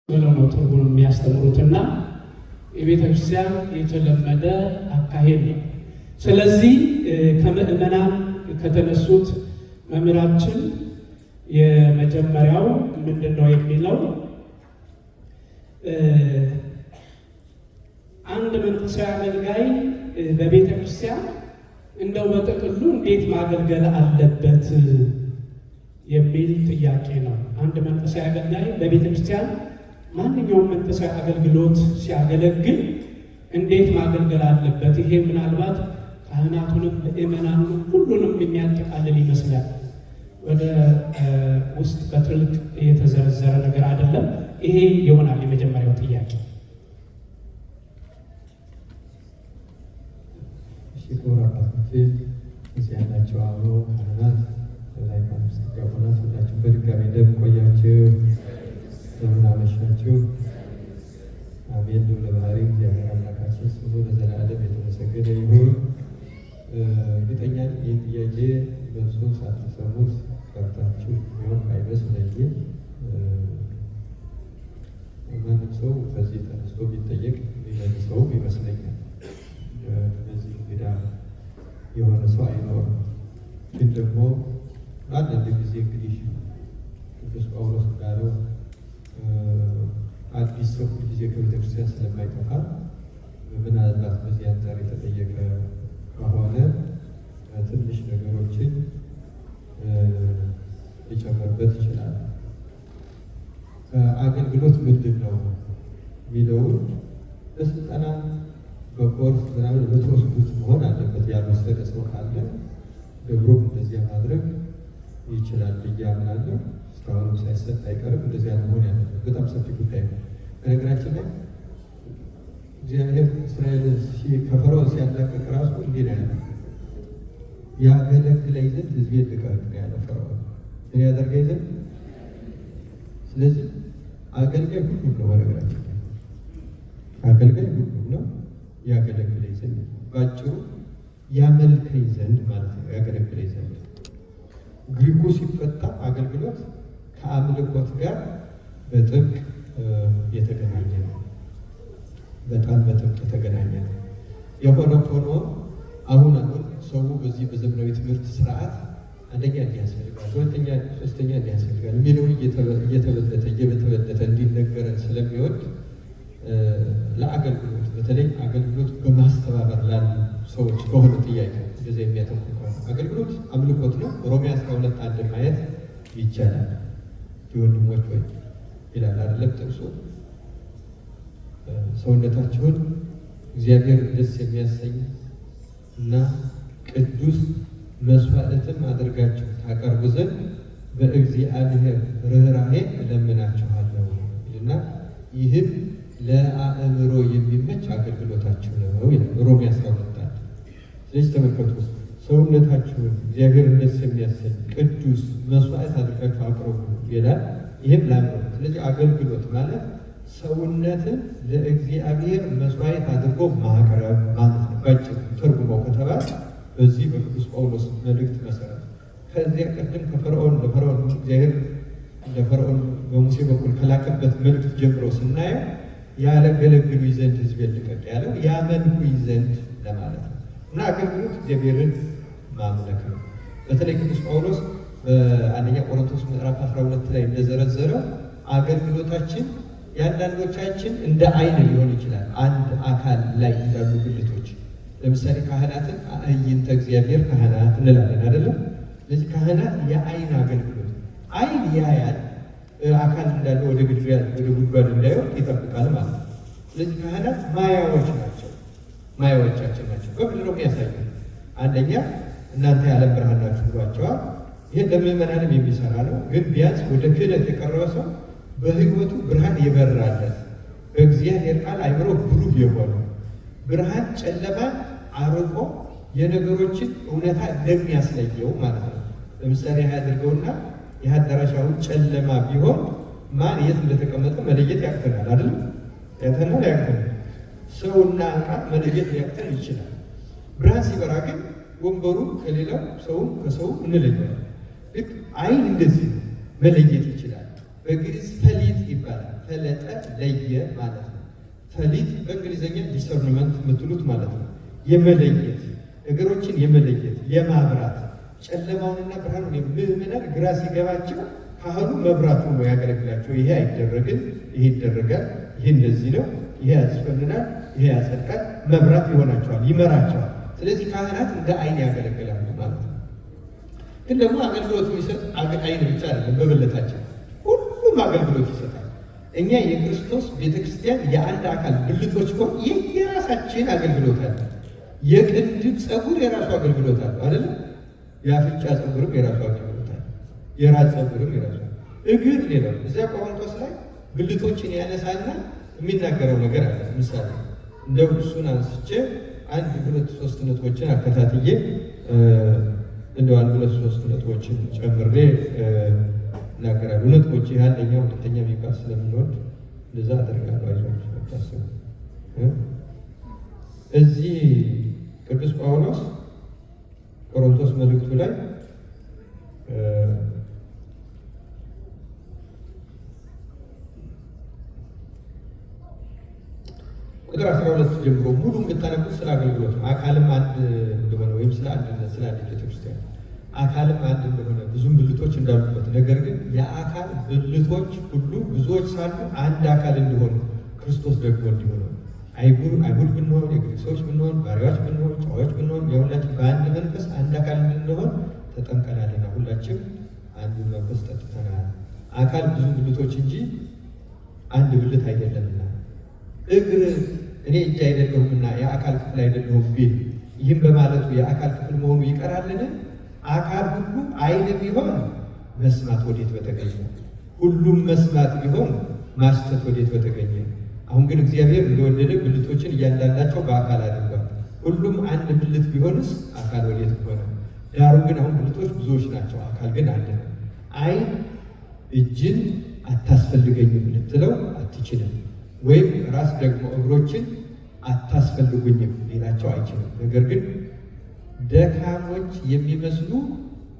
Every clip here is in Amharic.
ብለው ነው ትርጉም የሚያስተምሩትና የቤተ ክርስቲያን የተለመደ አካሄድ ነው። ስለዚህ ከምእመናን ከተነሱት መምህራችን የመጀመሪያው ምንድነው የሚለው አንድ መንፈሳዊ አገልጋይ በቤተ ክርስቲያን እንደው በጥቅሉ እንዴት ማገልገል አለበት የሚል ጥያቄ ነው። አንድ መንፈሳዊ አገልጋይ በቤተ ክርስቲያን ማንኛውም መንፈሳዊ አገልግሎት ሲያገለግል እንዴት ማገልገል አለበት? ይሄ ምናልባት ካህናቱንም ምእመናኑንም ሁሉንም የሚያጠቃልል ይመስላል። ወደ ውስጥ በትልቅ የተዘረዘረ ነገር አይደለም። ይሄ ይሆናል የመጀመሪያው ጥያቄ። ክቡር አባቶች፣ እዚህ ያላችሁ አበው ካህናት፣ ላይ ካህናት ዲያቆናት፣ ሁላችሁ በድጋሚ እንደምን ቆያችሁ? እንደምን አመሻችሁ? አሜን። ለባህሪ እግዚአብሔር አምላካችን ስሙ ለዘላለም የተመሰገነ ይሁን። እርግጠኛ ይህ ጥያቄ በእሱ ሳትሰሙት ቀርታችሁ ቢሆን አይመስለኝም። ማንም ሰው ከዚህ ተነስቶ ቢጠየቅ የሚመልሰው ይመስለኛል። እነዚህ እንግዳ የሆነ ሰው አይኖርም። ግን ደግሞ አንዳንድ ጊዜ እንግዲህ ቅዱስ ጳውሎስ እንዳለው አዲስ ሰው ጊዜ ከቤተክርስቲያን ስለማይጠፋ ምናልባት በዚህ አንጻር የተጠየቀ ከሆነ ትንሽ ነገሮችን ሊጨመርበት ይችላል። አገልግሎት ምንድን ነው የሚለውን በስልጠና በኮርስ ምናምን በተወስዱት መሆን አለበት። ያልወሰደ ሰው ካለ ደግሞም እንደዚያ ማድረግ ይችላል ብዬ አምናለሁ። እስካሁንም ሳይሰጥ አይቀርም። እንደዚያ መሆን ያለበት በጣም ሰፊ ጉዳይ ነው። በነገራችን ላይ እግዚአብሔር እስራኤል ከፈርዖን ሲያላቅቅ ራሱ እንዲህ ነው ያለው፣ ያገለግለኝ ዘንድ ሕዝቤን ልቀቅ ነው ያለው ፈርዖን። ምን ያደርገኝ ዘንድ? ስለዚህ አገልጋይ ሁሉም ነው። በነገራችን ላይ አገልጋይ ሁሉም ነው። ያገለግለኝ ዘንድ ባጭሩ ያመልከኝ ዘንድ ማለት ነው። ያገለግለኝ ዘንድ ግሪኩ ሲፈታ አገልግሎት ከአምልኮት ጋር በጥብቅ የተገናኘ ነው። በጣም በጥብቅ የተገናኘ ነው። የሆነ ሆኖ አሁን ሰው በዚህ በዘመናዊ ትምህርት ስርዓት አንደኛ እንዲያስፈልጋል፣ ሁለተኛ ሶስተኛ እንዲያስፈልጋል የሚለውን እየተበለተ እንዲነገረን ስለሚወድ ለአገልግሎት በተለይ አገልግሎት በማስተባበር ላሉ ሰዎች ከሆነ ጥያቄ እንደዚያ የሚያተኩር ከሆነ አገልግሎት አምልኮት ነው። ሮሜ 12:1 ማየት ይቻላል። ወንድሞች ወይ ይላል አይደለም ጥቅሱ፣ ሰውነታችሁን እግዚአብሔር ደስ የሚያሰኝ እና ቅዱስ መስዋዕትም አድርጋችሁ ታቀርቡ ዘንድ በእግዚአብሔር ርኅራኄ እለምናችኋለሁ ይልና ይህም ለአእምሮ የሚመች አገልግሎታችሁ ነው ይላል ሮሜ 12:1። ስለዚህ ተመልከቱ፣ ሰውነታችሁን እግዚአብሔርን ደስ የሚያሰኝ ቅዱስ መስዋዕት አድርጋችሁ አቅርቡ ይላል። ይህም ለአእምሮ። ስለዚህ አገልግሎት ማለት ሰውነትን ለእግዚአብሔር መስዋዕት አድርጎ ማቅረብ ማለት ነው። ባጭሩ ተርጉመው ከተባለ በዚህ በቅዱስ ጳውሎስ መልእክት መሰረት ከዚያ ቀደም ለፈርዖን እግዚአብሔር ለፈርዖን በሙሴ በኩል ከላከበት መልእክት ጀምሮ ስናየው ያገለግሉ ዘንድ ሕዝቤን ልቀቅ ያለው ያመልኩ ዘንድ ለማለት ነው። እና አገልግሎት እግዚአብሔርን ማምለክ ነው። በተለይ ቅዱስ ጳውሎስ በአንደኛ ቆሮንቶስ ምዕራፍ 12 ላይ እንደዘረዘረው አገልግሎታችን የአንዳንዶቻችን እንደ አይን ሊሆን ይችላል። አንድ አካል ላይ እንዳሉ ብልቶች፣ ለምሳሌ ካህናትን አዕይንተ እግዚአብሔር ካህናት እንላለን አይደለም? ስለዚህ ካህናት የአይን አገልግሎት፣ አይን ያያል፣ አካል እንዳለ ወደ ጉድጓድ እንዳይወድቅ ይጠብቃል ማለት ነው። ስለዚህ ካህናት ማያዎች ናቸው፣ ማያዎቻችን ናቸው። በምንድን ነው የሚያሳየው? አንደኛ እናንተ የዓለም ብርሃን ናችሁ ብሏቸዋል። ይህ ለምዕመናንም የሚሰራ ነው። ግን ቢያንስ ወደ ክህነት የቀረበ ሰው በሕይወቱ ብርሃን የበራለት በእግዚአብሔር ቃል አእምሮ ብሩህ የሆነ ብርሃን ጨለማን አርቆ የነገሮችን እውነታ እንደሚያስለየው ማለት ነው። ለምሳሌ ያድርገውና የአዳራሻውን ጨለማ ቢሆን ማን የት እንደተቀመጠ መለየት ያቅተናል አይደል? ያተናል ያቅተናል። ሰውና ዕቃ መለየት ሊያቅተን ይችላል። ብርሃን ሲበራ ግን ወንበሩ ከሌላው ሰው ከሰው እንለያለን። ልክ አይን እንደዚህ መለየት ይችላል። በግዕዝ ፈሊጥ ይባላል። ፈለጠ ለየ ማለት ነው። ፈሊጥ በእንግሊዝኛ ዲሰርንመንት የምትሉት ማለት ነው። የመለየት ነገሮችን የመለየት የማብራት ጨለማውንና ብርሃኑን ምዕመናን ግራ ሲገባቸው ካህኑ መብራት ሆኖ ያገለግላቸው። ይሄ አይደረግም፣ ይሄ ይደረጋል፣ ይሄ እንደዚህ ነው፣ ይሄ ያስፈንናል፣ ይሄ ያጸድቃል፣ መብራት ይሆናቸዋል፣ ይመራቸዋል። ስለዚህ ካህናት እንደ አይን ያገለግላሉ ማለት ነው። ግን ደግሞ አገልግሎት የሚሰጥ አይን ብቻ አይደለም፣ በበለታችን ሁሉም አገልግሎት ይሰጣል። እኛ የክርስቶስ ቤተክርስቲያን የአንድ አካል ብልቶች ሆን የራሳችን አገልግሎት አለ። የቅንድብ ፀጉር የራሱ አገልግሎት አለ አይደለም? የአፍንጫ ፀጉርም የራሱ አገልግሎት አለ። የራስ ፀጉርም የራሱ እግር ሌላው። እዚያ ቆሮንቶስ ላይ ብልቶችን ያነሳና የሚናገረው ነገር አለ። ምሳሌ እንደው እሱን አንስቼ 1 2 3 ነጥቦችን አከታትዬ እንደው 1 2 3 ነጥቦችን ጨምሬ እናገራለሁ። ነጥቦች አንደኛ ሁለተኛ የሚባል ስለምንወድ እንደዛ አደርጋለሁ። አይዟችሁ አታስቡ። እዚህ ቅዱስ ጳውሎስ ቆሮንቶስ መልእክቱ ላይ ቁጥር 12 ጀምሮ ሙሉ የምታነቡት ስለ አገልግሎት ነው። አካልም አንድ እንደሆነ ወይም ስለ አንድነት ስለ አንድ ቤተክርስቲያን አካልም አንድ እንደሆነ ብዙም ብልቶች እንዳሉበት፣ ነገር ግን የአካል ብልቶች ሁሉ ብዙዎች ሳሉ አንድ አካል እንደሆኑ ክርስቶስ ደግሞ እንዲሆነ አይሁድ ብንሆን፣ የግሪክ ሰዎች ብንሆን፣ ባሪያዎች ብንሆን፣ ጨዋዎች ብንሆን የሁላችን በአንድ መንፈስ አንድ አካል እንድንሆን ተጠምቀናልና ሁላችን አንድ መንፈስ ጠጥተናል። አካል ብዙ ብልቶች እንጂ አንድ ብልት አይደለምና እግር እኔ እጅ አይደለሁምና የአካል ክፍል አይደለሁም ቢል ይህም በማለቱ የአካል ክፍል መሆኑ ይቀራልን? አካል ሁሉ ዓይን ቢሆን መስማት ወዴት በተገኘ? ሁሉም መስማት ቢሆን ማስተት ወዴት በተገኘ? አሁን ግን እግዚአብሔር እንደወደደ ብልቶችን እያንዳንዳቸው በአካል አድርጓል። ሁሉም አንድ ብልት ቢሆንስ አካል ወዴት ሆነ? ዳሩ ግን አሁን ብልቶች ብዙዎች ናቸው፣ አካል ግን አንድ ነው። ዓይን እጅን አታስፈልገኝም ልትለው አትችልም። ወይም ራስ ደግሞ እግሮችን አታስፈልጉኝም ሊላቸው አይችልም። ነገር ግን ደካሞች የሚመስሉ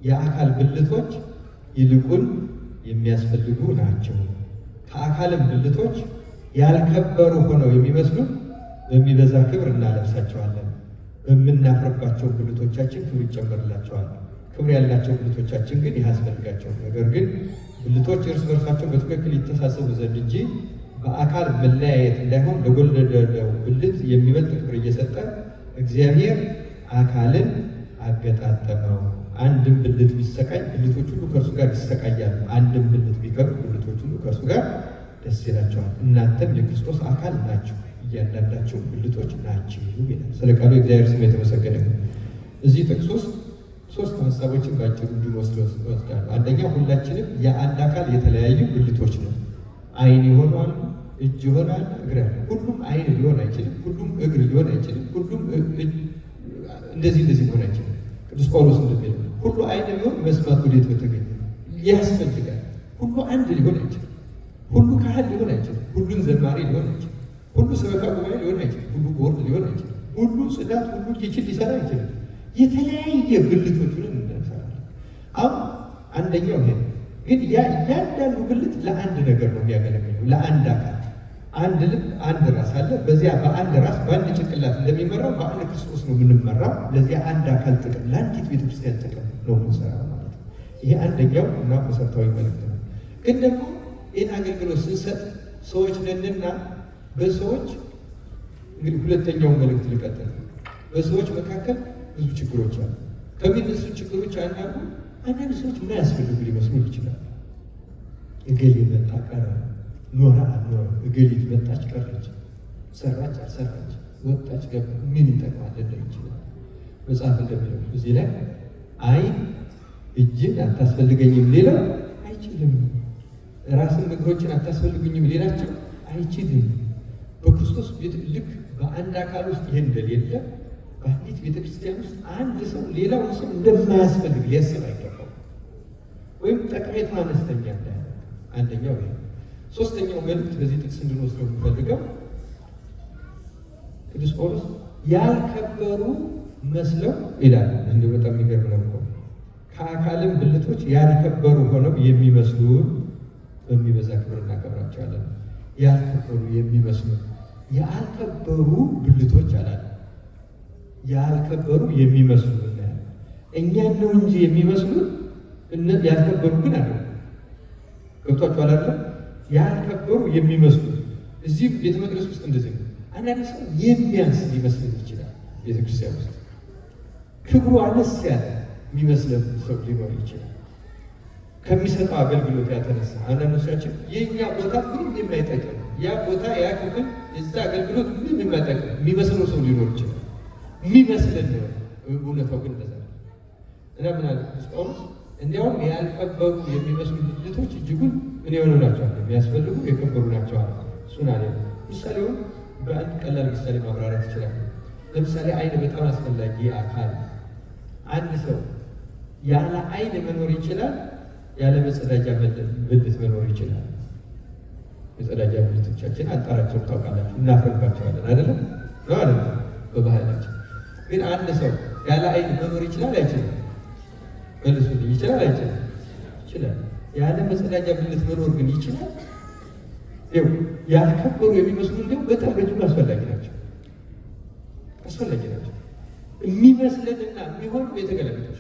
የአካል ብልቶች ይልቁን የሚያስፈልጉ ናቸው። ከአካልም ብልቶች ያልከበሩ ሆነው የሚመስሉ በሚበዛ ክብር እናለብሳቸዋለን። በምናፍርባቸው ብልቶቻችን ክብር ይጨመርላቸዋል። ክብር ያላቸው ብልቶቻችን ግን ያስፈልጋቸው። ነገር ግን ብልቶች እርስ በርሳቸው በትክክል ይተሳሰቡ ዘንድ እንጂ በአካል መለያየት እንዳይሆን ለጎደለው ብልት የሚበልጥ ክብር እየሰጠ እግዚአብሔር አካልን አገጣጠመው። አንድም ብልት ቢሰቃይ ብልቶች ሁሉ ከእርሱ ጋር ይሰቃያሉ። አንድም ብልት ቢከብር ብልቶች ሁሉ ከእርሱ ጋር ደስ ይላቸዋል። እናንተም የክርስቶስ አካል ናችሁ፣ እያንዳንዳቸው ብልቶች ናችሁ ይላል። ስለ ቃሉ እግዚአብሔር ስም የተመሰገነ ነው። እዚህ ጥቅስ ውስጥ 3 ሀሳቦችን በአጭሩ እንድንወስዳሉ። አንደኛ ሁላችንም የአንድ አካል የተለያዩ ብልቶች ነው። ዓይን ይሆናል፣ እጅ ይሆናል፣ እግር ያለ። ሁሉም ዓይን ሊሆን አይችልም። ሁሉም እግር ሊሆን አይችልም። ሁሉም እንደዚህ ሊሆን አይችልም። ቅዱስ ጳውሎስ እንደሚለው ሁሉ ዓይን ሊሆን መስማት ወዴት በተገኘ ያስፈልጋል። ሁሉ አንድ ሊሆን አይችልም። ሁሉ ካህን ሊሆን አይችልም። ሁሉን ዘማሪ ሊሆን አይችልም። ሁሉ ሰበካ ጉባኤ ሊሆን አይችልም። ሁሉ ቦርድ ሊሆን አይችልም። ሁሉ ጽዳት፣ ሁሉ ኪችን ሊሰራ አይችልም። የተለያየ ብልቶችን እንሰራለን። አሁን አንደኛው ይሄ ግን እያንዳንዱ ብልት ለአንድ ነገር ነው የሚያገለግለው፣ ለአንድ አካል። አንድ ልብ አንድ ራስ አለ። በዚያ በአንድ ራስ በአንድ ጭንቅላት እንደሚመራው በአንድ ክርስቶስ ነው የምንመራው። ለዚያ አንድ አካል ጥቅም፣ ለአንዲት ቤተክርስቲያን ጥቅም ነው የምንሰራው ማለት ነው። ይሄ አንደኛው እና መሰረታዊ መልዕክት ነው። ግን ደግሞ ይህን አገልግሎት ስንሰጥ ሰዎች ነንና በሰዎች እንግዲህ ሁለተኛው መልዕክት ልቀጥል። በሰዎች መካከል ብዙ ችግሮች አሉ። ከሚነሱ ችግሮች አንዳንድ ሰዎች የማያስፈልጉ ሊመስሉ ይችላል። እገሌ መጣ ቀረ፣ ኖረ አልኖረ፣ እገሊት መጣች ቀረች፣ ሰራች አልሰራች፣ ወጣች ገባ፣ ምን ይጠቅማል ልንል ይችላል። መጽሐፍ እንደሚለው እዚህ ላይ ዓይን እጅን አታስፈልገኝም ሌላው አይችልም። ራስን እግሮችን አታስፈልጉኝም ሌላቸው አይችልም። በክርስቶስ ልክ በአንድ አካል ውስጥ ይሄ እንደሌለ በአንዲት ቤተክርስቲያን ውስጥ አንድ ሰው ሌላውን ሰው እንደማያስፈልግ ሊያስብ አይገባው፣ ወይም ጠቀሜታ አነስተኛ እንዳለ። አንደኛው ይሄ። ሶስተኛው መልዕክት በዚህ ጥቅስ እንድንወስደው የምፈልገው ቅዱስ ጳውሎስ ያልከበሩ መስለው ይላል። እንደ በጣም የሚገርም ነው እኮ ከአካልም ብልቶች ያልከበሩ ሆነው የሚመስሉን በሚበዛ ክብር እናከብራቸዋለን። ያልከበሩ የሚመስሉ ያልከበሩ ብልቶች አላለ። ያልከበሩ የሚመስሉ እኛን ነው እንጂ የሚመስሉ ያልከበሩ ግን አለ። ገብቷችሁ አላለ? ያልከበሩ የሚመስሉ እዚህ ቤተ መቅደስ ውስጥ እንደዚህ ነው። አንዳንድ ሰው የሚያንስ ሊመስልን ይችላል። ቤተክርስቲያን ውስጥ ክብሩ አነስ ያለ የሚመስለን ሰው ሊኖር ይችላል። ከሚሰጠው አገልግሎት ያተነሳ አንዳንዶቻችን የእኛ ቦታ ምንም የማይጠቅም ያ ቦታ ያ ክፍል የዛ አገልግሎት ምንም የማይጠቅም የሚመስለው ሰው ሊኖር ይችላል። የሚመስለን ነው። እውነታው ግን እንደዛ ነው። እና ምን አለ ቅዱስ ጳውሎስ እንዲያውም ያልከበሩ የሚመስሉ ብልቶች እጅጉን ምን የሆኑ ናቸዋል? የሚያስፈልጉ የከበሩ ናቸዋል። እሱን አለ። ምሳሌውን በአንድ ቀላል ምሳሌ ማብራራት ይችላል። ለምሳሌ አይን በጣም አስፈላጊ አካል። አንድ ሰው ያለ አይን መኖር ይችላል፣ ያለ መጸዳጃ ብልት መኖር ይችላል። መጸዳጃ ብልቶቻችን አንጣራቸውን ታውቃላችሁ፣ እናፍርባቸዋለን አይደለም? ማለት ነው በባህላችን። ግን አንድ ሰው ያለ አይን መኖር ይችላል አይችልም? መልሱልኝ። ይችላል አይችልም? ይችላል። ያለ መጸዳጃ ብልት መኖር ግን ይችላል። ይኸው ያልከበሩ የሚመስሉ እንዲሁም በጣም በእጅጉ አስፈላጊ ናቸው። አስፈላጊ ናቸው። የሚመስለንና የሚሆኑ የተገለበጦች።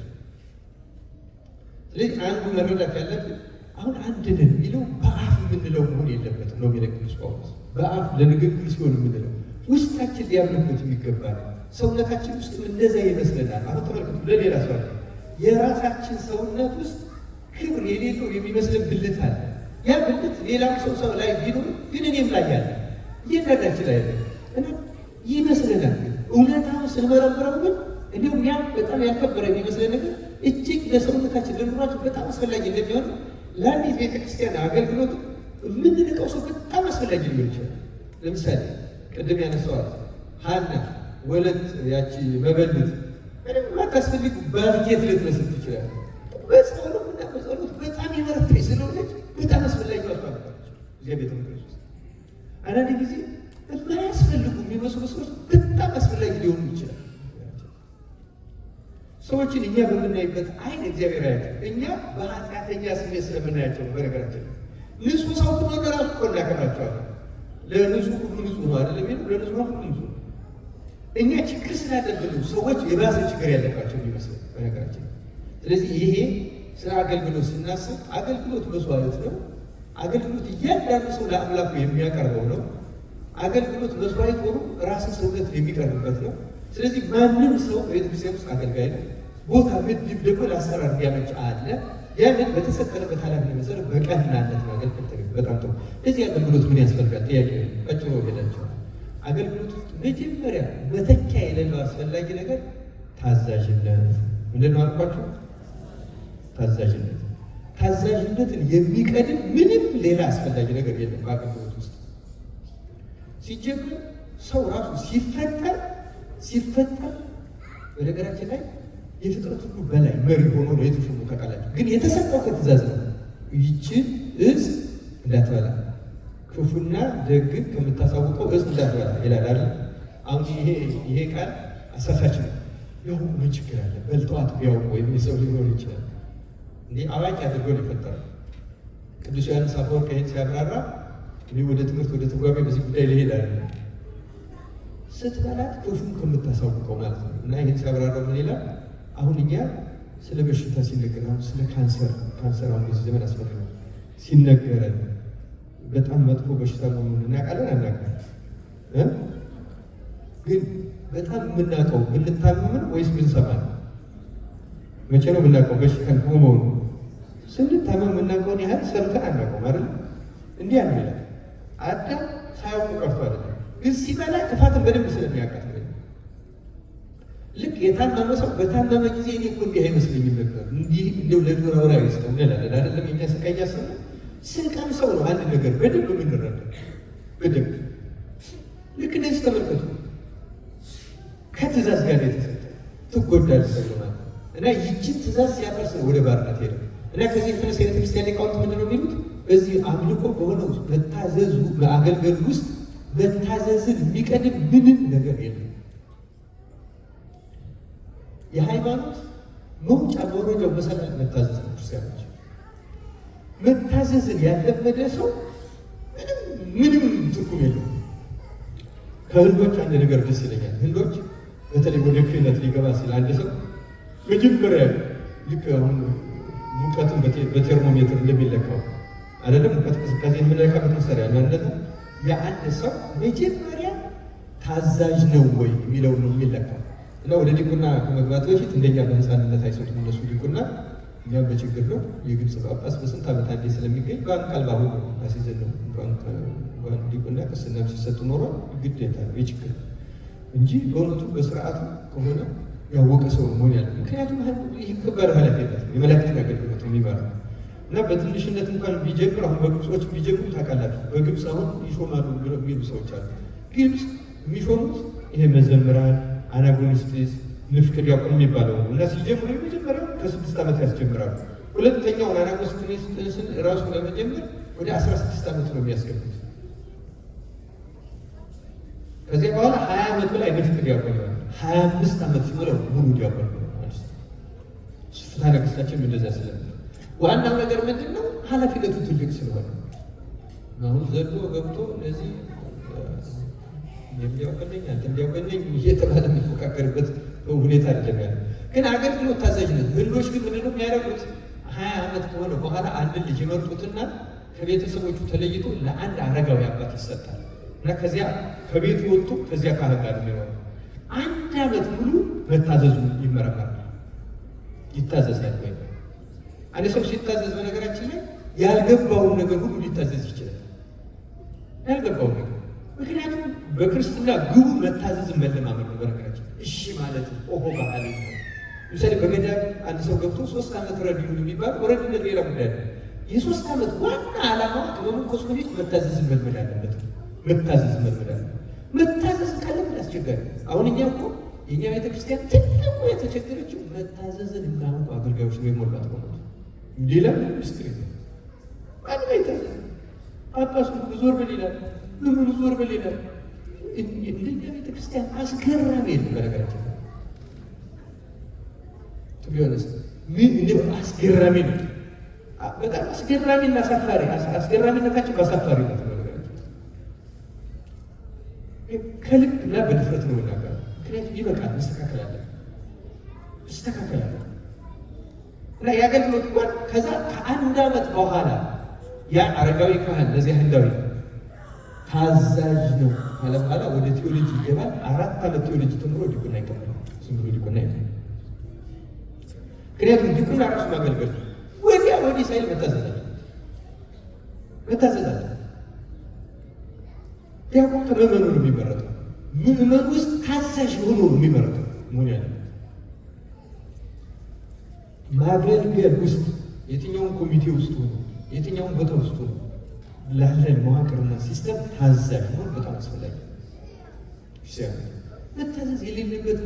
ስለዚህ አንዱ መረዳት ያለብን አሁን አንድ ነን የሚለው በአፍ የምንለው መሆን የለበትም ነው የሚለው ቅዱስ ጳውሎስ። በአፍ ለንግግር ሲሆን የምንለው ውስጣችን ሊያምንበት የሚገባ ነው። ሰውነታችን ውስጥ እንደዛ ይመስለናል። አሁን ተመልከቱ፣ ለሌላ ሰው የራሳችን ሰውነት ውስጥ ክብር የሌለው የሚመስለን ብልት አለ። ያ ብልት ሌላም ሰው ላይ ቢኖር ግን እኔም ላይ ያለ እየዳዳችን ላይ እና ይመስለናል። እውነታውን ስንመረምረው ግን እንዲሁም ያ በጣም ያልከበረ የሚመስለን ነገር እጅግ ለሰውነታችን ለኑሯችን በጣም አስፈላጊ እንደሚሆን ለአንዲት ቤተክርስቲያን አገልግሎት የምንልቀው ሰው በጣም አስፈላጊ ሊሆን ይችላል። ለምሳሌ ቅድም ያነሳዋል ሀና ወለት ያቺ መበለት ምንም ማታስፈልግ ባልቴት ልትመስል ትችላል። በጸሎት እና በጸሎት በጣም የበረታች ስለሆነች በጣም አስፈላጊ አስባለች። እዚያ ቤተ መቅደስ ውስጥ አንዳንድ ጊዜ የማያስፈልጉ የሚመስሉ ሰዎች በጣም አስፈላጊ ሊሆኑ ይችላል። ሰዎችን እኛ በምናይበት አይን እግዚአብሔር ያያቸው፣ እኛ በኃጢአተኛ ስሜት ስለምናያቸው ነው። በነገራችን ንጹህ ሰው ብሎ ራሱ እኮ እናከብራቸዋለን። ለንጹህ ሁሉ ንጹህ ነው አይደለም? ለንጹህ ሁሉ ንጹህ ነው። እኛ ችግር ስላለብን ሰዎች የባሰ ችግር ያለባቸው የሚመስለው በነገራችን። ስለዚህ ይሄ ስለ አገልግሎት ስናስብ አገልግሎት መስዋዕት ነው። አገልግሎት እያንዳንዱ ሰው ለአምላኩ የሚያቀርበው ነው። አገልግሎት መስዋዕት ሆኖ ራስን ሰውነት የሚቀርብበት ነው። ስለዚህ ማንም ሰው በቤተክርስቲያን ውስጥ አገልጋይ ነው። ቦታ ምድብ ደግሞ ለአሰራር እንዲያመች አለ። ያንን በተሰጠነበት ኃላፊነት መሰረት በቀናነት ማገልገል ተገቢ። በጣም ጥሩ። ለዚህ አገልግሎት ምን ያስፈልጋል? ጥያቄ ቀጭሮ ሄዳቸዋል። አገልግሎት ውስጥ መጀመሪያ መተኪያ የሌለው አስፈላጊ ነገር ታዛዥነት። ምንድን ነው አልኳቸው? ታዛዥነት። ታዛዥነትን የሚቀድም ምንም ሌላ አስፈላጊ ነገር የለም በአገልግሎት ውስጥ። ሲጀምር ሰው ራሱ ሲፈጠር በነገራችን ላይ የፍጥረት ሁሉ በላይ መሪ ሆኖ ነው የተሾሙ። ታውቃላችሁ። ግን የተሰጠው ከትእዛዝ ነው። ይችን እጽ እንዳትበላ ክፉና ደግን ከምታሳውቀው እጽ እንዳትበላ ይላል አይደል? አሁን ይሄ ቃል አሳሳች ነው። ያው ምን ችግር አለ? በልተዋት ቢያውቁ ወይም የሰው ሊኖር ይችላል። እንዲህ አዋቂ አድርጎ ነው የፈጠረው። ቅዱስ ዮሐንስ አፈወርቅ ይህን ሲያብራራ እኔ ወደ ትምህርት ወደ ትርጓሜ በዚህ ጉዳይ ልሄድ አለ ስትበላት ክፉን ከምታሳውቀው ማለት ነው። እና ይህን ሲያብራራው ምን ይላል? አሁን እኛ ስለ በሽታ ሲነገር፣ አሁን ስለ ካንሰር አሁን በዚህ ዘመን አስፈሪ ነው ሲነገረን በጣም መጥፎ በሽታ መሆኑን እናውቃለን አናውቅም? ግን በጣም የምናውቀው ብንታመም ነው ወይስ ብንሰማ ነው? መቼ ነው የምናውቀው በሽታ መሆኑ? ስንታመም የምናውቀውን ያህል ሰምተን አናውቀውም አይደል? እንዲህ ያለ ይላል አዳም ሳያውቁ ቀርቶ አይደለም፣ ግን ሲበላ ክፋትን በደንብ ስለሚያውቃት ልክ የታመመ ሰው በታመመ ጊዜ እኔ እኮ እንዲህ አይመስለኝም ነበር እንዲህ እንደው ለዶር አውራ ይስተው እንላለን አይደለም? የኛ ስቃይ ያሰማ ስንቀም ሰው ነው አንድ ነገር በደንብ የምንረዳ በደንብ ልክ እንደዚህ ተመልከቱ። ከትእዛዝ ጋር የተሰጠ ትጎዳለህ ማለት እና ይህችን ትእዛዝ ሲያፈርስ ነው ወደ ባርነት ሄደ እና ከዚህ የተነሳ የቤተክርስቲያን ሊቃውንት ምንድን ነው የሚሉት? በዚህ አምልኮ በሆነው መታዘዙ በአገልገል ውስጥ መታዘዝን የሚቀድም ምንም ነገር የለም። የሃይማኖት መውጫ መውረጃው መሰረት መታዘዝ ነው። ክርስቲያኖች መታዘዝን ያለመደ ሰው ምንም ምንም ትርጉም የለውም። ከህንዶች አንድ ነገር ደስ ይለኛል። ህንዶች በተለይ ወደ ክህነት ሊገባ ሲል አንድ ሰው መጀመሪያ ልክ አሁን ሙቀትን በቴርሞሜትር እንደሚለካው አይደለም፣ ሙቀት ቅዝቃዜ የምንለካበት መሳሪያ ማለት ነው። የአንድ ሰው መጀመሪያ ታዛዥ ነው ወይ የሚለው ነው የሚለካው። እና ወደ ዲቁና ከመግባት በፊት እንደኛ በህፃንነት አይሰጡም እነሱ ዲቁና፣ እኛም በችግር ነው። የግብፅ ጳጳስ በስንት ዓመት አንዴ ስለሚገኝ ባንክ አልባ ሆኖ አሲዘን ነው ዲቁና ቅስናም ሲሰጡ ኖሯል። ግዴታ ነው የችግር እንጂ በእውነቱ በስርዓቱ ከሆነ ያወቀ ሰው መሆን ያለ። ምክንያቱም ይህ ከባድ ኃላፊነት ነው፣ የመላእክትን አገልግሎት የሚባለው እና በትንሽነት እንኳን ቢጀምር አሁን በግብጾች ቢጀምሩ ታውቃላችሁ። በግብፅ አሁን ይሾማሉ የሚሉ ሰዎች አሉ። ግብፅ የሚሾሙት ይሄ መዘምራን አናጎኒስጢስ ንፍቅ ዲያቆን የሚባለው ነው እና ሲጀምሩ የመጀመሪያው ከ6 ዓመት ያስጀምራሉ። ሁለተኛውን አናጎኒስጢስን ራሱ ለመጀመር ወደ 16 ዓመት ነው የሚያስገቡት። ከዚያ በኋላ 20 ዓመት ላይ ንፍቅ ዲያቆን ይሆናል። 25 ዓመት ሲሞላው ሙሉ ዲያቆን ነው ማለት ነው። ፍትሐ ነገሥታችን እንደዛ ስለሆነ ዋናው ነገር ምንድን ነው? ኃላፊነቱ ትልቅ ስለሆነ አሁን ዘሎ ገብቶ እነዚህ የሚያውቀልኝ አንተ እንዲያውቀልኝ እየተባለ የሚፎካከርበት ሁኔታ አይደለም ያለ። ግን አገልግሎት ታዛዥነት። ህንዶች ግን ምንድነው የሚያደርጉት? 20 ዓመት ከሆነ በኋላ አንድ ልጅ ይመርጡትና ከቤተሰቦቹ ተለይቶ ለአንድ አረጋዊ አባት ይሰጣል እና ከዚያ ከቤቱ ወጥቶ ከዚያ ካህን ጋር ነው 1 ዓመት ሙሉ መታዘዙ ይመረመራል፣ ይታዘዛል። ወይ አንድ ሰው ሲታዘዝ በነገራችን ላይ ያልገባውን ነገር ሁሉ ሊታዘዝ ይችላል። ያልገባውን ነገር ምክንያቱም በክርስትና ግቡ መታዘዝ መለማመድ ነው። በነገራችን እሺ ማለት ኦሆ ባህል ነው። ለምሳሌ በገዳም አንድ ሰው ገብቶ 3 ዓመት ረድ ይሁን የሚባል ወረድነት ሌላ ጉዳይ ነው። የ3 ዓመት ዋና ዓላማ ከመንኮስ በፊት መታዘዝን መልመድ አለበት። መታዘዝ መልመድ አለበት። መታዘዝ ካለምን አስቸጋሪ። አሁን እኛ እኮ የእኛ ቤተክርስቲያን ትልቁ የተቸገረችው መታዘዝን እናውቁ አገልጋዮች ነው የሞላት ነው። ሌላ ሚኒስትሪ ነው አንድ ይታዘዝ ጳጳሱ ዞር በል ይላል፣ ምኑ ዞር በል ይላል። እንደኛ ቤተክርስቲያን አስገራሚ ነው። በነገራችን ቢሆንስ ምን አስገራሚ ነው። በጣም አስገራሚና አሳፋሪ። አስገራሚነታችን በአሳፋሪ ነው። ከልክና በድፍረት ነው እናገር። ምክንያቱም ይበቃል፣ መስተካከል እና የአገልግሎት እንኳን ከዛ ከ1 ዓመት በኋላ ያ አረጋዊ ካህን ለዚያ ህንዳዊ ታዛዥ ነው ካለ በኋላ ወደ ቴዎሎጂ ይገባል። 4 ዓመት ቴዎሎጂ ተምሮ ዲቁና ይቀበላል። ዝም ብሎ ዲቁና ይቀበላል። ምክንያቱም ዲቁና ራሱ ማገልገል ወዲያ ወዲህ ሳይል መታዘዝ። ዲያቆን ከምዕመኑ ነው የሚመረጠው። ምዕመኑ ውስጥ ታዛዥ ሆኖ ነው የሚመረጠው መሆን ያለ። ማገልገል ውስጥ የትኛውን ኮሚቴ ውስጥ ሆኖ የትኛውን ቦታ ውስጥ ሆኖ ላለን መዋቅርና ሲስተም ታዛዥ መሆን በጣም አስፈላጊ። መታዘዝ የሌለበት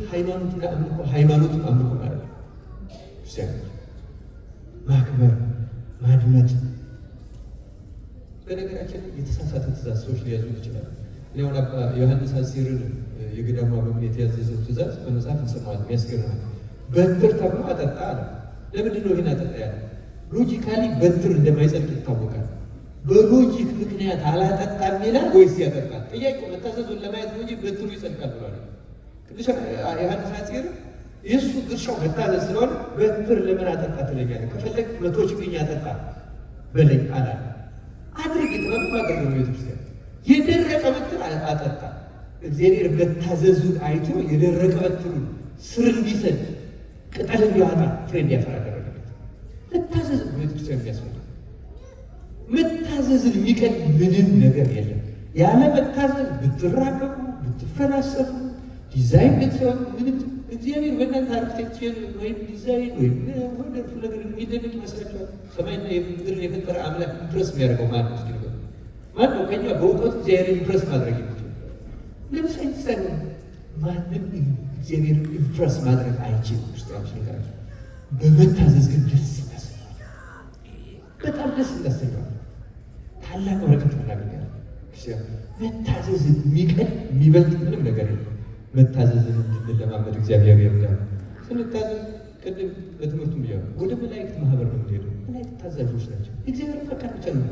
ሃይማኖትና አምልኮ ማለት ነው። ማክበር፣ ማድመጥ። በነገራችን የተሳሳተ ትእዛዝ ሰዎች ሊያዙ ይችላሉ። እኔውን አባ ዮሐንስ አሲርን የገዳሙ አበምኔት ያዘዘው ትእዛዝ በመጽሐፍ እንሰማዋለን። የሚያስገርም በትር ተብሎ አጠጣ አለ። ለምንድን ነው ይህን አጠጣ ያለ? ሎጂካሊ በትር እንደማይጸድቅ ይታወቃል። በሎጂክ ምክንያት አላጠጣም ይላል ወይስ ያጠጣል? ጥያቄው መታዘዙን ለማየት ነው እንጂ በትሩ ይጸድቃል ብሏል። ቅዱስ ዮሐንስ አሲር የእሱ ድርሻው መታዘዝ ስለሆነ በትር ለምን አጠጣ ትለኛለህ? ከፈለግ 100 ችግኝ አጠጣ በለኝ አላለ። አድርግ የተባለ ማድረግ ነው። ቤተክርስቲያን የደረቀ በትር አጠጣ። እግዚአብሔር መታዘዙን አይቶ የደረቀ በትሩን ስር እንዲሰድ ቅጠል እንዲያወጣ ፍሬ እንዲያፈራ አደረገለት። መታዘዝ ቤተክርስቲያን የሚያስፈልግ መታዘዝን የሚቀል ምንም ነገር የለም። ያለ መታዘዝ ብትራቀቁ፣ ብትፈላሰፉ፣ ዲዛይን ብትሰሩ ምንም እግዚአብሔር በእናንተ አርክቴክቸር ወይም ዲዛይን ወይም ወንደርፉል ነገር የሚደነቅ ይመስላችኋል? ሰማይና ምድርን የፈጠረ አምላክ ኢምፕረስ የሚያደርገው ማን ነው? እስኪ ንገሩኝ። ማን ነው ከኛ በእውቀት እግዚአብሔር ኢምፕረስ ማድረግ የሚችል? ለምሳሌ ይሳለ ማንም እግዚአብሔር ኢምፕረስ ማድረግ አይችልም። ክርስቲያኖች ነገር በመታዘዝ ግን ደስ ያሰኛል። በጣም ደስ ያሰኛል። ታላቅ በረከት እናገኛለን። መታዘዝን የሚቀል የሚበልጥ ምንም ነገር የለም። መታዘዝን እንድንለማመድ እግዚአብሔር ይርዳል። ስንታዘዝ ቅድም በትምህርቱ ብያለሁ፣ ወደ መላእክት ማህበር ነው የምንሄደው። መላእክት ታዛዦች ናቸው። እግዚአብሔር ፈቃድ ብቻ ነው።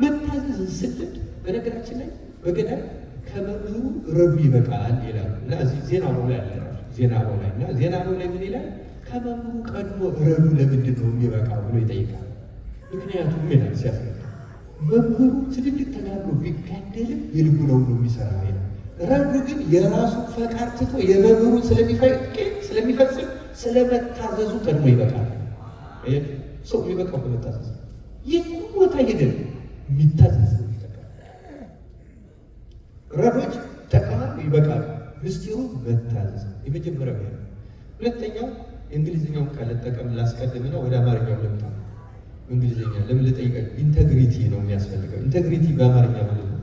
መታዘዝን ስንል በነገራችን ላይ በገዳም ከመምህሩ ረዱ ይበቃል ይላሉ እና እዚህ ዜናው ላይ ያለ ዜናው ላይ እና ዜናው ላይ ምን ይላል? ከመምህሩ ቀድሞ ረዱ ለምንድን ነው የሚበቃው ብሎ ይጠይቃል። ምክንያቱም ይላል ሲያስረዳ መምህሩ ትልልቅ ተጋድሎ ቢጋደልም የልቡናውን ነው የሚሰራ ይላል። ረዱ ግን የራሱ ፈቃድ ትቶ የመምህሩ ስለሚፈጽም ስለመታዘዙ ቀድሞ ይበቃል። ሰው የሚበቃው በመታዘዝ የትም ቦታ ሄደን የሚታዘዝ ረዶች ተቀማሉ ይበቃሉ። ምስጢሩ መታዘዝ የመጀመሪያው ያ። ሁለተኛው እንግሊዝኛውን ቃል ልጠቀም ላስቀድምና ወደ አማርኛው ልምጣ። እንግሊዝኛ ለምን ልጠይቀኝ? ኢንተግሪቲ ነው የሚያስፈልገው። ኢንተግሪቲ በአማርኛ ማለት ነው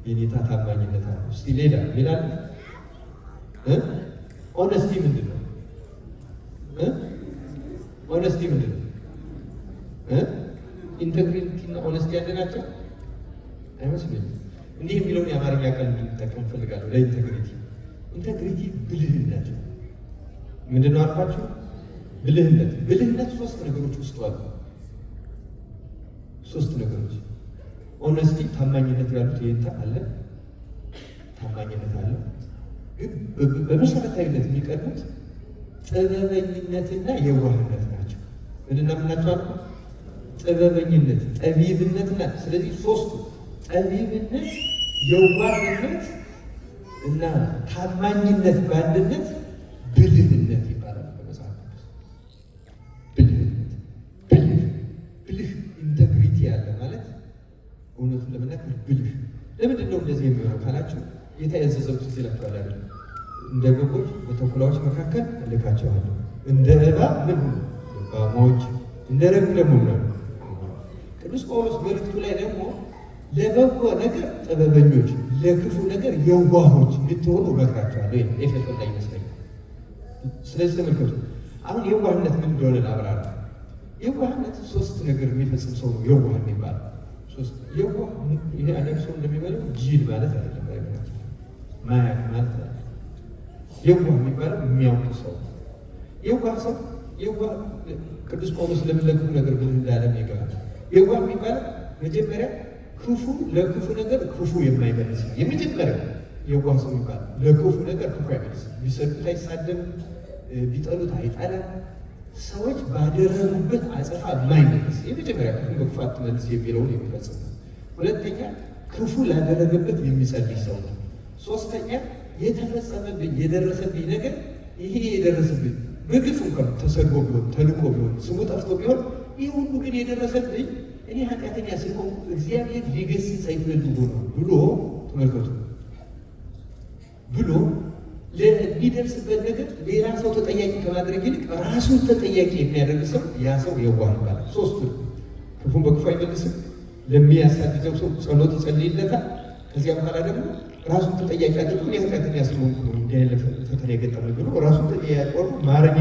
የኔታ ታማኝነት አለ። እስቲ ሌላ ይላል ኦነስቲ ምንድን ነው? ኦነስቲ ምንድን ነው? ኢንተግሪቲ እና ኦነስቲ ያለ ናቸው አይመስለኝም። እንዲህ የሚለውን የአማርኛ ቃል እንድንጠቀም እፈልጋለሁ ለኢንተግሪቲ። ኢንተግሪቲ ብልህነት ምንድን ነው አልኳቸው? ብልህነት። ብልህነት ሶስት ነገሮች ውስጥ አሉ። ሶስት ነገሮች ኦነስቲ፣ ታማኝነት ያሉት ይሄንታ አለ፣ ታማኝነት አለ። ግን በመሰረታዊነት የሚቀድሙት ጥበበኝነትና የዋህነት ናቸው። ምንድን ነው የምናቸው አልኩ? ጥበበኝነት፣ ጠቢብነትና ስለዚህ ሶስቱ ጠቢብነት፣ የዋህነት እና ታማኝነት በአንድነት ብልህነት ይባላል በመጽሐፍ ቅዱስ። ብልህነት ብልህ ኢንተግሪቲ ያለ ማለት እውነቱን ለመናገር ብልህ። ለምንድን ነው እንደዚህ የሚሆነው ካላችሁ ጌታ ያዘዘው ትዝ ይላችኋል አይደል? እንደ በጎች በተኩላዎች መካከል እልካቸዋለሁ፣ እንደ እባብ ምን ልባሞች፣ እንደ ርግብ ደግሞ ነው። ቅዱስ ጳውሎስ መልእክቱ ላይ ደግሞ ለበጎ ነገር ጥበበኞች፣ ለክፉ ነገር የዋሆች እንድትሆኑ እመክራቸዋለሁ ይላል። ኤፌሶን ላይ ይመስለኛል። ስለዚህ ተመልከቱ። አሁን የዋህነት ምን እንደሆነ ላብራራ። የዋህነት ሶስት ነገር የሚፈጽም ሰው ነው የዋህ የሚባለው። ሶስት የዋህ ይሄ አንድ ሰው እንደሚባለው ጂል ማለት አይደለም፣ ማያቅ ማለት አይደለም። የዋህ የሚባለው የሚያውቅ ሰው የዋህ ሰው የዋህ ቅዱስ ጳውሎስ ለምለክፉ ነገር ምን እንዳለም ይገባል። የዋህ የሚባለው መጀመሪያ ክፉ ለክፉ ነገር ክፉ የማይመልስ የመጀመሪያው የዋህ ሰው ይባላል። ለክፉ ነገር ክፉ አይመልስ። ቢሰዱት አይሳደም፣ ቢጠሉት አይጠላም። ሰዎች ባደረጉበት አጸፋ የማይመልስ የመጀመሪያ ክፉ በክፉ አትመልስ የሚለውን የሚፈጽም። ሁለተኛ ክፉ ላደረገበት የሚጸልይ ሰው ነው። ሶስተኛ የተፈጸመብኝ የደረሰብኝ ነገር ይሄ የደረሰብኝ በግፍ እንኳን ተሰድቦ ቢሆን ተልቆ ቢሆን ስሙ ጠፍቶ ቢሆን ይህ ሁሉ ግን የደረሰብኝ እኔ ኃጢአተኛ ስለሆንኩ እግዚአብሔር ሊገስጸኝ ፈልጎ ነው ብሎ ተመልከቱ ብሎ ለሚደርስበት ነገር ሌላ ሰው ተጠያቂ ከማድረግ ይልቅ ራሱን ተጠያቂ የሚያደርግ ሰው ያ ሰው የዋህ ይባላል። ሶስቱ ክፉን በክፉ አይመልስም። ለሚያሳድደው ሰው ጸሎት ይጸልይለታል። ከዚያ በኋላ ደግሞ ራሱን ተጠያቂ አድርጎ እኔ ኃጢአተኛ ስለሆንኩ ነው እንዲህ ያለ ፈተና የገጠመኝ ብሎ ራሱን ተጠያቂ ቆርጦ ማረግ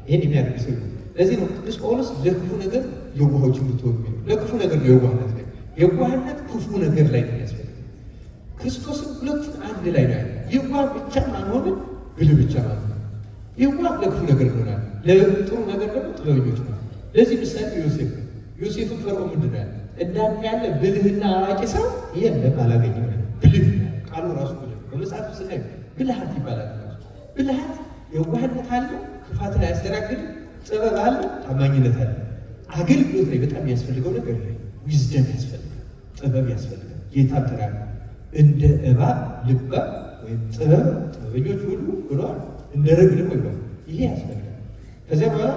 ይሄን የሚያደርግ ሰው። ለዚህ ነው ቅዱስ ጳውሎስ ለክፉ ነገር የዋሆች እንድትሆኑ የሚለው። ለክፉ ነገር ነው የዋህነት ላይ የዋህነት ክፉ ነገር ላይ ነው ያስፈልጋል። ክርስቶስን ሁለቱን አንድ ላይ ነው ያለ። የዋህ ብቻ ማንሆንን ብልህ ብቻ ማለት ነው። የዋህ ለክፉ ነገር ይሆናል፣ ለጥሩ ነገር ደግሞ ጥበበኞች ነው። ለዚህ ምሳሌ ዮሴፍ ነው። ዮሴፍን ፈርዖን ምንድን ነው ያለ? እንዳንተ ያለ ብልህና አዋቂ ሰው የለም አላገኘም። ብልህ ቃሉ ራሱ ብልህ በመጽሐፍ ስናይ ብልሃት ይባላል። ብልሃት የዋህነት አለው፣ ክፋትን አያስተናግድም። ጥበብ አለ፣ ታማኝነት አለ። አገልግሎት ላይ በጣም የሚያስፈልገው ነገር ላይ ዊዝደም ያስፈልጋል፣ ጥበብ ያስፈልጋል። ጌታ ተናገ እንደ እባብ ልባም ወይም ጥበበኞች ሁሉ ብሏል፣ እንደ ርግብ ደግሞ ይባል። ይሄ ያስፈልጋል። ከዚያ በኋላ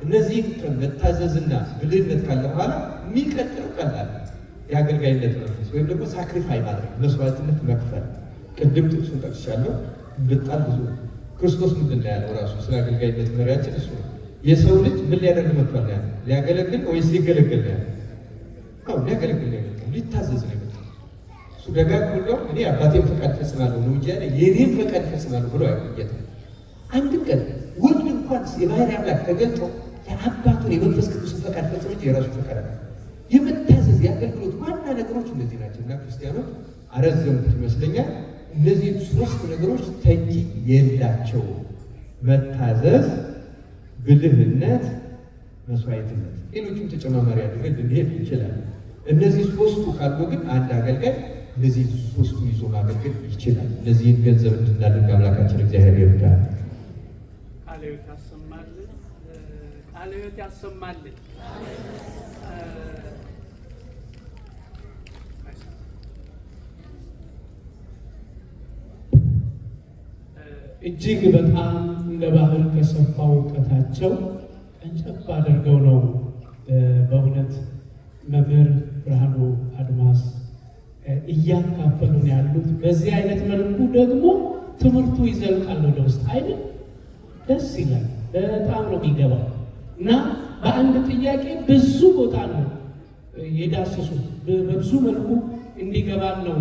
እነዚህ መታዘዝና ብልህነት ካለ በኋላ የሚቀጥለው ቀላል የአገልጋይነት መንፈስ ወይም ደግሞ ሳክሪፋይ ማድረግ መስዋዕትነት መክፈል። ቅድም ጥቅሱን ጠቅሻለሁ። በጣም ብዙ ክርስቶስ ምንድን ነው ያለው? ራሱ ስለ አገልጋይነት መሪያችን እሱ ነው። የሰው ልጅ ምን ሊያደርግ መጥቷል? ያ ሊያገለግል ወይስ ሊገለገል ነው? አዎ ሊያገለግል ነው፣ ሊታዘዝ ነው። እሱ ደጋግሞ እንደው እኔ አባቴን ፈቃድ ፈጽማለሁ ነው እንጂ የኔን ፈቃድ ፈጽማለሁ ብሎ ያቆየት። አንድ ቀን ወልድ እንኳን የባህሪ አምላክ ተገልጦ የአባቱን የመንፈስ ቅዱስን ፈቃድ ፈጽሞ የራሱ ፈቃድ ነው። የመታዘዝ የአገልግሎት ዋና ነገሮች እነዚህ ናቸው እና ክርስቲያኖች አረዘምኩት ይመስለኛል። እነዚህ ሶስት ነገሮች ተኪ የላቸው። መታዘዝ፣ ብልህነት፣ መስዋዕትነት። ሌሎችም ተጨማማሪ አድርገን ልንሄድ እንችላለን። እነዚህ ሶስቱ ካሉ ግን አንድ አገልጋይ እነዚህ ሶስቱ ይዞ ማገልገል ይችላል። እነዚህን ገንዘብ እንድናደርግ አምላካችን እግዚአብሔር ይርዳል። ቃለ ሕይወት ያሰማልን። ቃለ ሕይወት ያሰማልን። እጅግ በጣም እንደ ባህር ከሰፋው እውቀታቸው እንጨብ አድርገው ነው በእውነት መምህር ብርሃኑ አድማስ እያካፈሉን ያሉት። በዚህ አይነት መልኩ ደግሞ ትምህርቱ ይዘልቃል ወደ ውስጥ አይደል? ደስ ይላል። በጣም ነው የሚገባው እና በአንድ ጥያቄ ብዙ ቦታ ነው የዳሰሱት። በብዙ መልኩ እንዲገባን ነው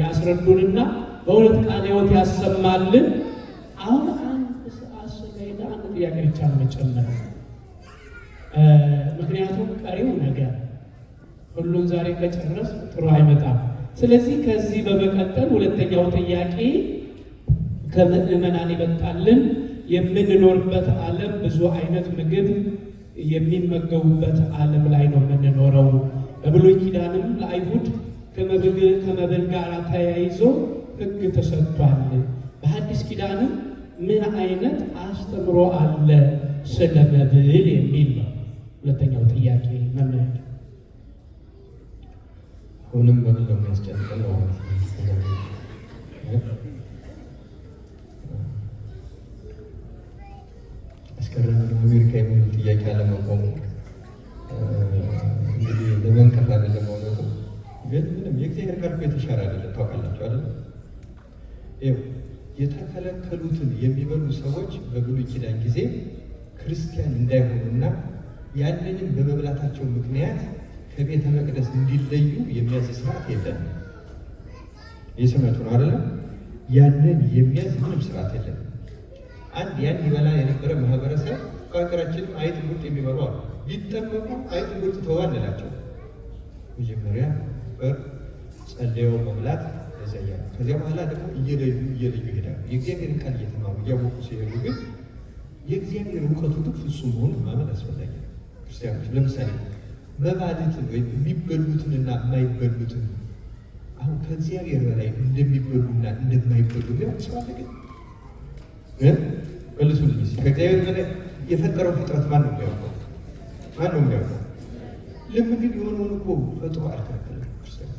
ያስረዱንና በእውነት ቃለ ሕይወት ያሰማልን። አሁን አንድ ጥያቄ ብቻ መጨመር፣ ምክንያቱም ቀሪው ነገር ሁሉን ዛሬ ከጨረስ ጥሩ አይመጣም። ስለዚህ ከዚህ በመቀጠል ሁለተኛው ጥያቄ ከምዕመናን ይመጣልን። የምንኖርበት ዓለም ብዙ አይነት ምግብ የሚመገቡበት ዓለም ላይ ነው የምንኖረው። በብሉይ ኪዳንም ለአይሁድ ከመብል ጋር ተያይዞ ሕግ ተሰጥቷል። በሐዲስ ኪዳንም ምን አይነት አስተምሮ አለ ስለ መብል የሚል ነው ሁለተኛው ጥያቄ መምህር። አሁንም መብል ነው የሚያስጨንቀን ነው አስከረም ነው አሜሪካ የሚል ጥያቄ አለመቆሙ እንግዲህ ለመንቀፍ አይደለም ማለት ነው። ግን ምንም የእግዚአብሔር ቃል የተሻረ አይደለም። ታውቃላችሁ አይደል? የተከለከሉትን የሚበሉ ሰዎች በብሉይ ኪዳን ጊዜ ክርስቲያን እንዳይሆኑና ያንንም በመብላታቸው ምክንያት ከቤተ መቅደስ እንዲለዩ የሚያዝ ስርዓት የለም። የሰማችሁ ነው አይደለም? ያንን የሚያዝ ምንም ስርዓት የለም። አንድ ያን ይበላ የነበረ ማህበረሰብ በሀገራችንም አይጥ ጉርጥ የሚበሉ አሉ። ቢጠመቁ አይጥ ጉርጥ ተዋ እንላቸው። መጀመሪያ ጸልየው መብላት ያዘያል። ከዚያ በኋላ ደግሞ እየለዩ ይሄዳሉ። የእግዚአብሔርን ቃል እየተማሩ እያወቁ ሲሄዱ ግን የእግዚአብሔር እውቀቱ ግን ፍጹም መሆኑን ማመን አስፈላጊ ነው። ክርስቲያኖች ለምሳሌ መባልትን ወይም የሚበሉትንና የማይበሉትን አሁን ከእግዚአብሔር በላይ እንደሚበሉና እንደማይበሉ ሊሆን ይችላል። ግን መልሱልኝ እስኪ ከእግዚአብሔር በላይ የፈጠረው ፍጥረት ማን ነው የሚያውቀው? ማን ነው የሚያውቀው? ለምግብ የሆነውን እኮ ፈጥሮ አልከለከለም። ክርስቲያኖች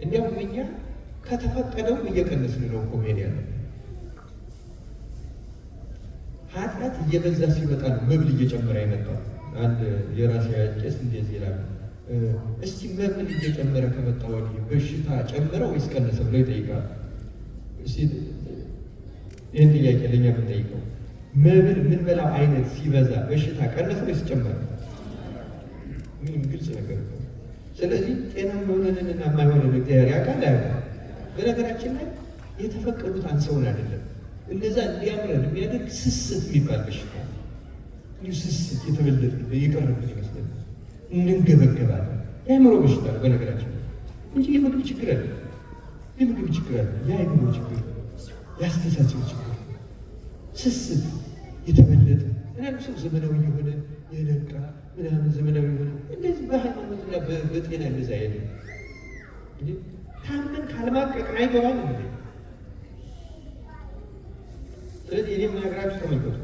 እንዲያውም እኛ ከተፈቀደው እየቀነስን ነው እኮ መሄድ ያለ። ኃጢአት እየበዛ ሲመጣ ነው መብል እየጨመረ ይመጣል። አንድ የራሴ ቄስ እንደዚህ ይላል፣ እስቲ መብል እየጨመረ ከመጣ ወዲህ በሽታ ጨመረ ወይስ ቀነሰ ብለው ይጠይቃል። ይህን ጥያቄ ለእኛ ብንጠይቀው መብል የምንበላው አይነት ሲበዛ በሽታ ቀነሰ ወይስ ጨመረ? ምንም ግልጽ ነገር ነው። ስለዚህ ጤናማ የሆነንና የማይሆነን እግዚአብሔር ያውቃል አያውቅም? በነገራችን ላይ የተፈቀዱት አንሰውን አይደለም። እንደዛ እንዲያምረን የሚያደርግ ስስት የሚባል በሽታ ይህ ስስት የተበለጠ የቀረብን ይመስላል። እንንገበገባለን። የአእምሮ በሽታ ነው በነገራችን እንጂ የምግብ ችግር አለ። የምግብ ችግር አለ። የአእምሮ ችግር፣ የአስተሳሰብ ችግር፣ ስስት የተበለጠ ምናምን ሰው ዘመናዊ የሆነ የነቃ ምናምን ዘመናዊ የሆነ እንደዚህ በሃይማኖትና በጤና እንደዛ ያለ ታመን ካልማቀቅን አይገባም እንዴ? ስለዚህ እኔ የምነግራችሁ ተመልከቱ።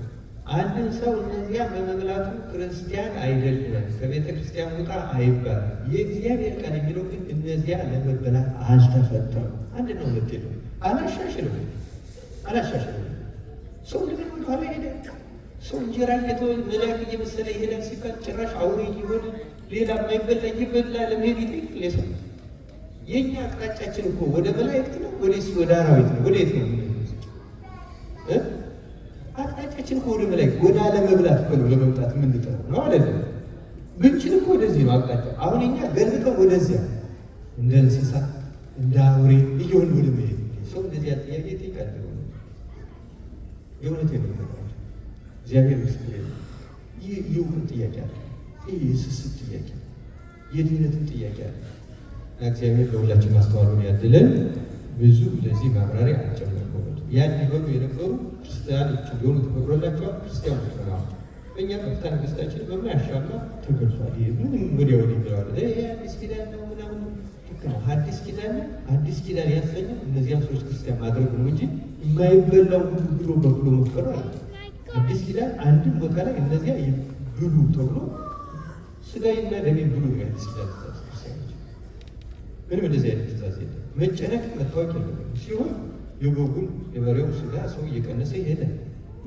አንድን ሰው እነዚያ በመብላቱ ክርስቲያን አይደለም፣ ከቤተ ክርስቲያን ውጣ አይባልም። የእግዚአብሔር ቃል የሚለው ግን እነዚያ ለመበላት አልተፈጠሩ። አንድ ነው ሁለት ነው። አላሻሽልም። ሰው ልግን ካለ ሄደ ሰው እንጀራ መላክ እየመሰለ ይሄዳል ሲባል ጭራሽ አውሬ እየሆነ ሌላ የማይበላ እየበላ ለመሄድ ይጠይቅ ሰው። የእኛ አቅጣጫችን እኮ ወደ መላእክት ነው ወደስ ወደ አራዊት ነው? ወደ የት ነው? አቅጣጫችን እኮ ወደ መላእክት ወደ አለመብላት እኮ ነው ለመምጣት የምንጠራው ነው አይደለም? ብንችል እኮ ወደዚህ ነው አቅጣጫ። አሁን እኛ ገልብጠው ወደዚያ እንደ እንስሳ እንደ አውሬ እየሆን ወደ መሄድ ሰው እንደዚያ ጥያቄ ይጠይቃል። የእውነት የምንጠራው እግዚአብሔር ምስክር ይህ የእውቀት ጥያቄ አለ። ይህ የስስት ጥያቄ፣ የድህነትን ጥያቄ አለ። እግዚአብሔር ለሁላችን ማስተዋሉን ያድለን። ብዙ ለዚህ ማብራሪያ አልጨመርኩም። ያን ሊበሉ የነበሩ ክርስቲያኖች እንዲሆኑ ተፈቅዶላቸዋል። ክርስቲያኖች ነው እኛ በፍትሐ ነገሥታችን በማያሻማ ተገልጿል። ይሄ ምንም ወዲያ ወዲህ ብለዋል። ይሄ አዲስ ኪዳን ነው ምናምን ልክ ነው። አዲስ ኪዳን ያሰኘው እነዚያን ሰዎች ክርስቲያን ማድረግ ነው እንጂ የማይበላው ሁሉ ብሎ በብሎ መፍቀዱ አለ። አዲስ ኪዳን አንድም ቦታ ላይ እነዚያ ብሉ ተብሎ ስጋዬና ደሜን ብሉ ነው አዲስ ኪዳን ክርስቲያኖች። ምንም እንደዚህ አይነት ትእዛዝ የለም። መጨነቅ መታወቅ የለም ሲሆን የበጉን የበሬው ስጋ ሰው እየቀነሰ ይሄዳል።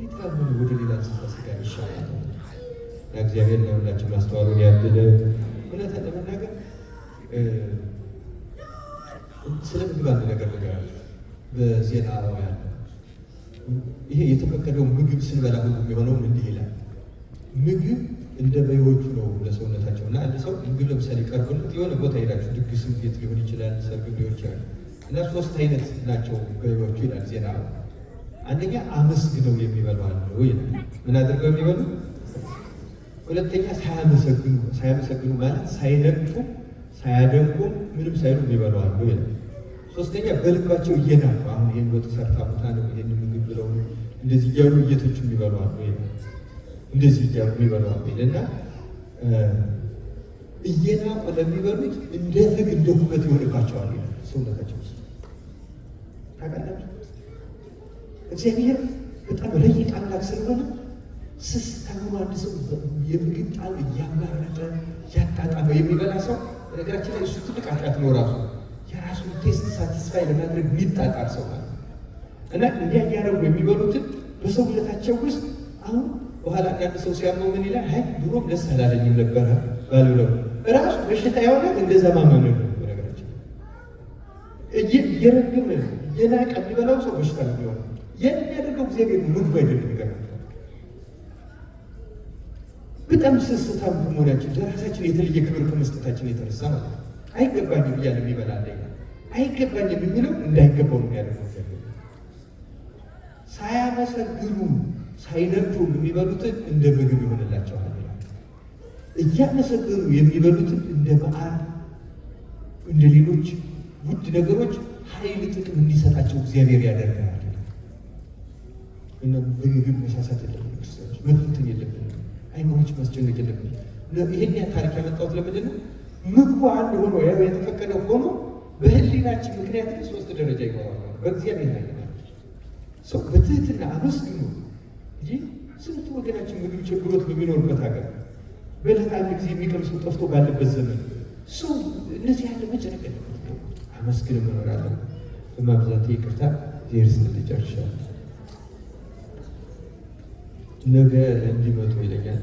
ይታመኑ ወደ ሌላ እንስሳ ስጋ ይሻላል። እግዚአብሔር ለሁላችን ማስተዋሉን ያድለ። እውነት ለመናገር ስለ ምግብ አንድ ነገር ልንገራችሁ። በዜና ያለ ይሄ የተፈቀደው ምግብ ስንበላ ሁሉ የሚሆነው እንዲህ ይላል። ምግብ እንደ በይዎቹ ነው ለሰውነታቸው እና አንድ ሰው ምግብ ለምሳሌ ቀርብለት የሆነ ቦታ ሄዳችሁ ድግስም ቤት ሊሆን ይችላል፣ ሰርግም ሊሆን ይችላል እና 3 አይነት ናቸው በይዎቹ ይላል ዜና። አንደኛ አመስግነው የሚበሉ አሉ ይላል። ምን አድርገው የሚበሉ? ሁለተኛ ሳያመሰግኑ ማለት ሳይነቅፉ ሳያደንቁ ምንም ሳይሉ የሚበሉ አሉ ይላል። ሶስተኛ በልባቸው እየናቁ አሁን ይህን ወጥ ሰርታ ቦታ ነው ይህን ምግብ ብለው እንደዚህ እያሉ እየተቹ የሚበሉ አሉ ይላል። እንደዚህ እያሉ የሚበሉ አሉ ይልና እየናቁ ለሚበሉት እንደ ፍግ እንደ ኩበት ይሆንባቸዋል ይላል ሰውነታቸው ውስጥ። ታውቃላችሁ እግዚአብሔር በጣም ረቂቅ አምላክ ስለሆነ ስስ ተብሎ አንድ ሰው የምግብ ጣዕም እያማረጠ እያጣጣመ የሚበላ ሰው በነገራችን ላይ እሱ ትልቅ ኃጢአት ነው። የራሱን ቴስት ሳቲስፋይ ለማድረግ የሚጣጣር ሰው ማለት እና እንዲያ እያደረጉ የሚበሉትን በሰውነታቸው ውስጥ አሁን በኋላ አንዳንድ ሰው ሲያመው ምን ይላል? አይ ድሮም ደስ አላለኝም ነበረ ባልብለው ራሱ በሽታ የሆነ እንደዛ ማመኑ ነው። በነገራችን እየረገመ እየናቀ የሚበላው ሰው በሽታ ነው የሚሆነው። የሚያደርገው እግዚአብሔር ምግብ አይደለም። ይገርማል። በጣም ስስታም በመሆናችን ለራሳችን የተለየ ክብር ከመስጠታችን የተነሳ ማለት ነው። አይገባኝም እያለ የሚበላ አለ። አይገባኝም የሚለው እንዳይገባው ነው የሚያደርገው። ሳያመሰግኑ ሳይነቅፉ የሚበሉትን እንደ ምግብ ይሆንላቸዋል። እያመሰገኑ የሚበሉትን እንደ በዓል እንደ ሌሎች ውድ ነገሮች ኃይል ጥቅም እንዲሰጣቸው እግዚአብሔር ያደርጋል። እና በምግብ መሳሳት የለብንም። ክርስቲያኖች መፍትን የለብንም። አይምሮች ማስጨነቅ የለብንም። ይሄን ታሪክ ያመጣሁት ለምንድን ነው? ምግቡ አንድ ሆኖ ያው የተፈቀደው ሆኖ በህሊናችን ምክንያት 3 ደረጃ ይኖራል። በእግዚአብሔር ላይ ሰው በትህትና አመስግኖ እንጂ ስንት ወገናችን ምግብ ችግሮት በሚኖርበት ሀገር በዕለት አንድ ጊዜ የሚቀምሰው ጠፍቶ ባለበት ዘመን ሰው እነዚህ ያለ መጨነቅ የለበትም። አመስግን መኖር አለ። በማብዛት ይቅርታ ዜርስ ልጨርሻለሁ። ነገ እንዲመጡ ይለኛል።